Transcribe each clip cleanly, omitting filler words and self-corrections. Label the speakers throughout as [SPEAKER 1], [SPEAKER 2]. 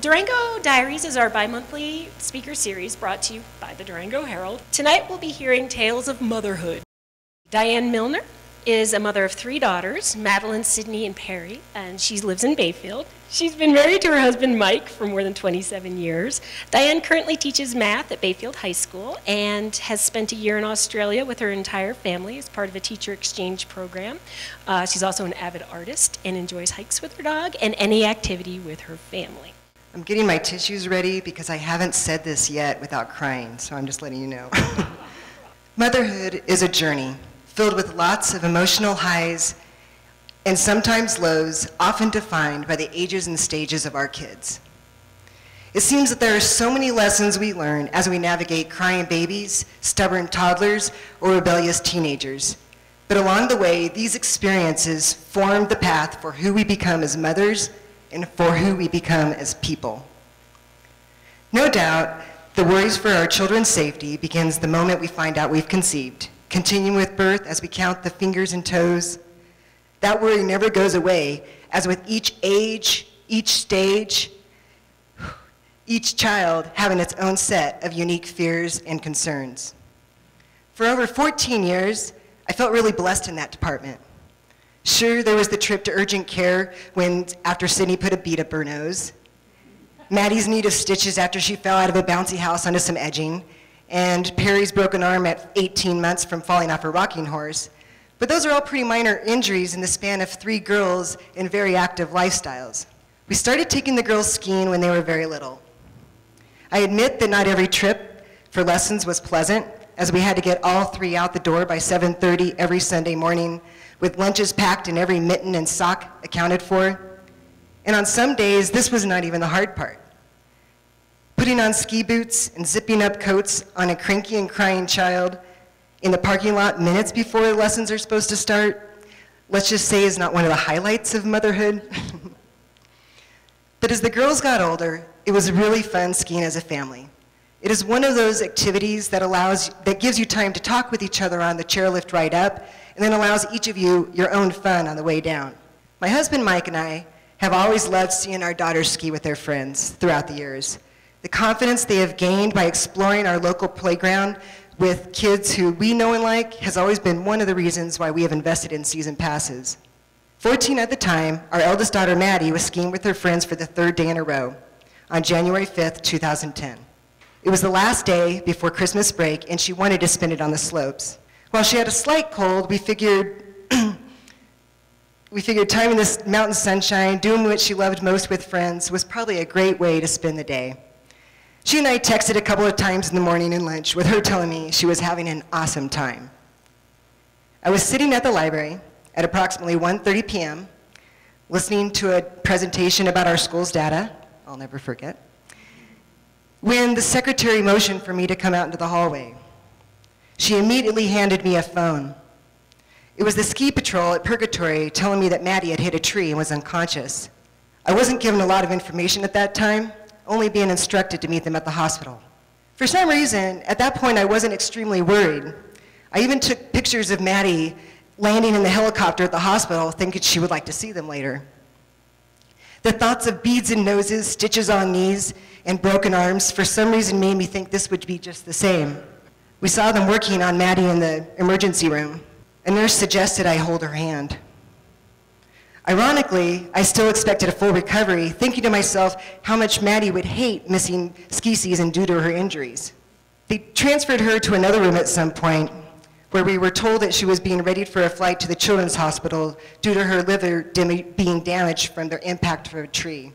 [SPEAKER 1] Durango Diaries is our bi-monthly speaker series brought to you by the Durango Herald. Tonight we'll be hearing tales of motherhood. Dianne Milner is a mother of 3 daughters, Madeline, Sydney, and Peri, and she lives in Bayfield. She's been married to her husband Mike for more than 27 years. Dianne currently teaches math at Bayfield High School and has spent a year in Australia with her entire family as part of a teacher exchange program. She's also an avid artist and enjoys hikes with her dog and any activity with her family.
[SPEAKER 2] I'm getting my tissues ready because I haven't said this yet without crying, so I'm just letting you know. Motherhood is a journey filled with lots of emotional highs and sometimes lows, often defined by the ages and stages of our kids. It seems that there are so many lessons we learn as we navigate crying babies, stubborn toddlers, or rebellious teenagers. But along the way, these experiences form the path for who we become as mothers and for who we become as people. No doubt, the worries for our children's safety begins the moment we find out we've conceived, continuing with birth as we count the fingers and toes. That worry never goes away, as with each age, each stage, each child having its own set of unique fears and concerns. For over 14 years, I felt really blessed in that department. Sure, there was the trip to urgent care after Sydney put a bead up her nose, Maddie's need of stitches after she fell out of a bouncy house onto some edging, and Peri's broken arm at 18 months from falling off her rocking horse. But those are all pretty minor injuries in the span of 3 girls in very active lifestyles. We started taking the girls skiing when they were very little. I admit that not every trip for lessons was pleasant, as we had to get all 3 out the door by 7:30 every Sunday morning, with lunches packed and every mitten and sock accounted for. And on some days, this was not even the hard part. Putting on ski boots and zipping up coats on a cranky and crying child in the parking lot minutes before the lessons are supposed to start, let's just say is not one of the highlights of motherhood. But as the girls got older, it was really fun skiing as a family. It is one of those activities that gives you time to talk with each other on the chairlift ride up, and then allows each of you your own fun on the way down. My husband Mike and I have always loved seeing our daughters ski with their friends throughout the years. The confidence they have gained by exploring our local playground with kids who we know and like has always been one of the reasons why we have invested in season passes. 14 at the time, our eldest daughter Maddie was skiing with her friends for the 3rd day in a row on January 5th, 2010. It was the last day before Christmas break, and she wanted to spend it on the slopes. While she had a slight cold, we figured time in this mountain sunshine, doing what she loved most with friends, was probably a great way to spend the day. She and I texted a couple of times in the morning and lunch, with her telling me she was having an awesome time. I was sitting at the library at approximately 1:30 p.m., listening to a presentation about our school's data, I'll never forget, when the secretary motioned for me to come out into the hallway. She immediately handed me a phone. It was the ski patrol at Purgatory telling me that Maddie had hit a tree and was unconscious. I wasn't given a lot of information at that time, only being instructed to meet them at the hospital. For some reason, at that point I wasn't extremely worried. I even took pictures of Maddie landing in the helicopter at the hospital, thinking she would like to see them later. The thoughts of beads in noses, stitches on knees, and broken arms for some reason made me think this would be just the same. We saw them working on Maddie in the emergency room. A nurse suggested I hold her hand. Ironically, I still expected a full recovery, thinking to myself how much Maddie would hate missing ski season due to her injuries. They transferred her to another room at some point, where we were told that she was being readied for a flight to the Children's Hospital due to her liver being damaged from the impact of a tree.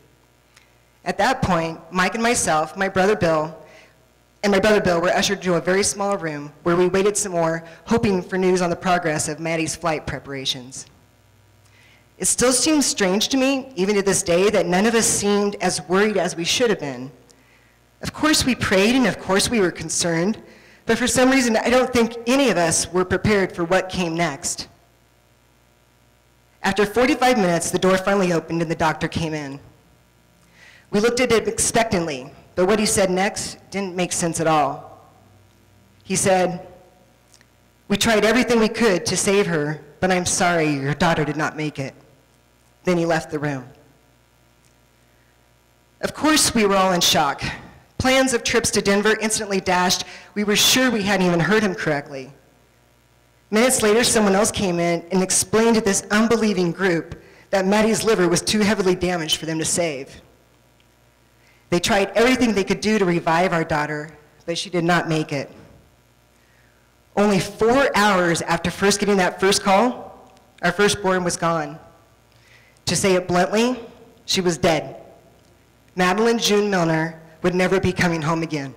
[SPEAKER 2] At that point, Mike and myself, my brother Bill were ushered to a very small room where we waited some more, hoping for news on the progress of Maddie's flight preparations. It still seems strange to me, even to this day, that none of us seemed as worried as we should have been. Of course we prayed, and of course we were concerned, but for some reason I don't think any of us were prepared for what came next. After 45 minutes, the door finally opened and the doctor came in. We looked at him expectantly, but what he said next didn't make sense at all. He said, "We tried everything we could to save her, but I'm sorry, your daughter did not make it." Then he left the room. Of course, we were all in shock. Plans of trips to Denver instantly dashed. We were sure we hadn't even heard him correctly. Minutes later, someone else came in and explained to this unbelieving group that Maddie's liver was too heavily damaged for them to save. They tried everything they could do to revive our daughter, but she did not make it. Only 4 hours after first getting that first call, our firstborn was gone. To say it bluntly, she was dead. Madeline June Milner would never be coming home again.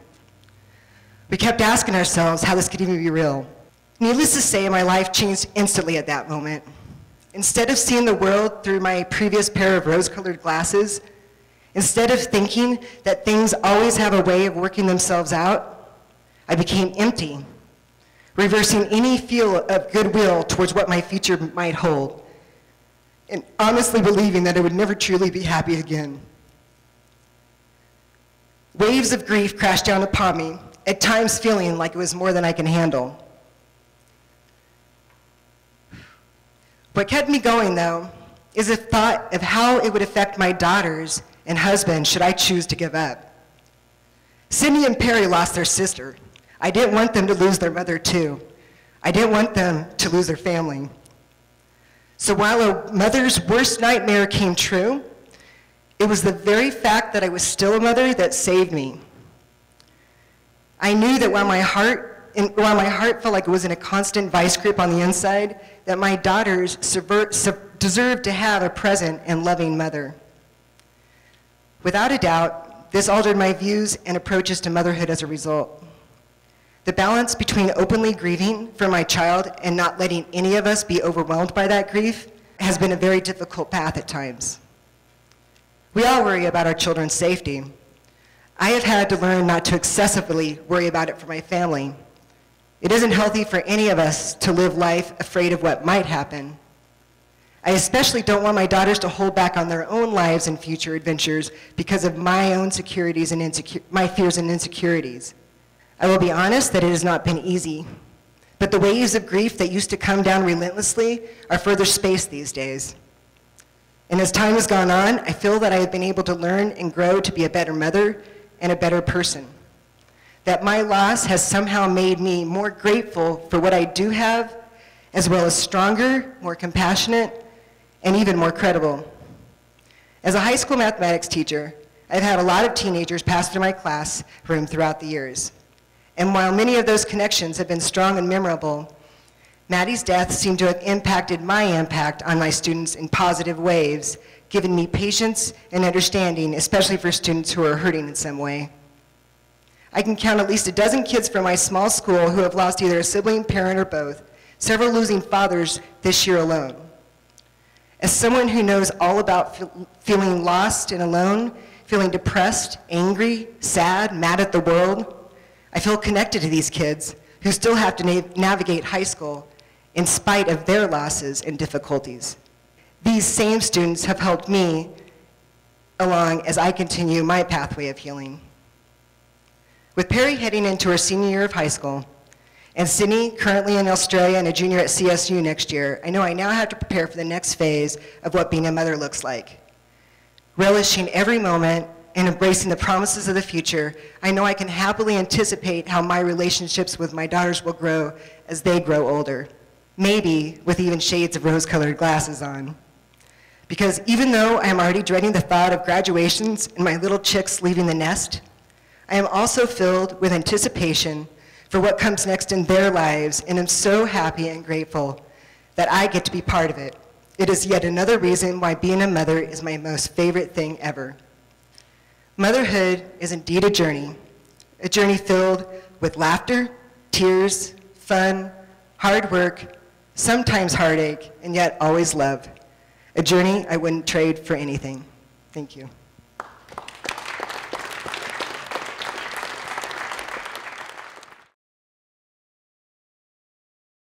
[SPEAKER 2] We kept asking ourselves how this could even be real. Needless to say, my life changed instantly at that moment. Instead of seeing the world through my previous pair of rose-colored glasses, instead of thinking that things always have a way of working themselves out, I became empty, reversing any feel of goodwill towards what my future might hold, and honestly believing that I would never truly be happy again. Waves of grief crashed down upon me, at times feeling like it was more than I can handle. What kept me going, though, is a thought of how it would affect my daughters and husband should I choose to give up. Sydney and Peri lost their sister. I didn't want them to lose their mother, too. I didn't want them to lose their family. So while a mother's worst nightmare came true, it was the very fact that I was still a mother that saved me. I knew that while my heart felt like it was in a constant vice grip on the inside, that my daughters deserved to have a present and loving mother. Without a doubt, this altered my views and approaches to motherhood as a result. The balance between openly grieving for my child and not letting any of us be overwhelmed by that grief has been a very difficult path at times. We all worry about our children's safety. I have had to learn not to excessively worry about it for my family. It isn't healthy for any of us to live life afraid of what might happen. I especially don't want my daughters to hold back on their own lives and future adventures because of my own insecurities and my fears and insecurities. I will be honest that it has not been easy, but the waves of grief that used to come down relentlessly are further spaced these days. And as time has gone on, I feel that I have been able to learn and grow to be a better mother and a better person. That my loss has somehow made me more grateful for what I do have, as well as stronger, more compassionate, and even more credible. As a high school mathematics teacher, I've had a lot of teenagers pass through my classroom throughout the years. And while many of those connections have been strong and memorable, Maddie's death seemed to have impacted my impact on my students in positive ways, giving me patience and understanding, especially for students who are hurting in some way. I can count at least a dozen kids from my small school who have lost either a sibling, parent, or both, several losing fathers this year alone. As someone who knows all about feeling lost and alone, feeling depressed, angry, sad, mad at the world, I feel connected to these kids who still have to navigate high school in spite of their losses and difficulties. These same students have helped me along as I continue my pathway of healing. With Peri heading into her senior year of high school, and Sydney currently in Australia and a junior at CSU next year, I know I now have to prepare for the next phase of what being a mother looks like. Relishing every moment and embracing the promises of the future, I know I can happily anticipate how my relationships with my daughters will grow as they grow older, maybe with even shades of rose-colored glasses on. Because even though I am already dreading the thought of graduations and my little chicks leaving the nest, I am also filled with anticipation for what comes next in their lives, and am so happy and grateful that I get to be part of it. It is yet another reason why being a mother is my most favorite thing ever. Motherhood is indeed a journey filled with laughter, tears, fun, hard work, sometimes heartache, and yet always love. A journey I wouldn't trade for anything. Thank you.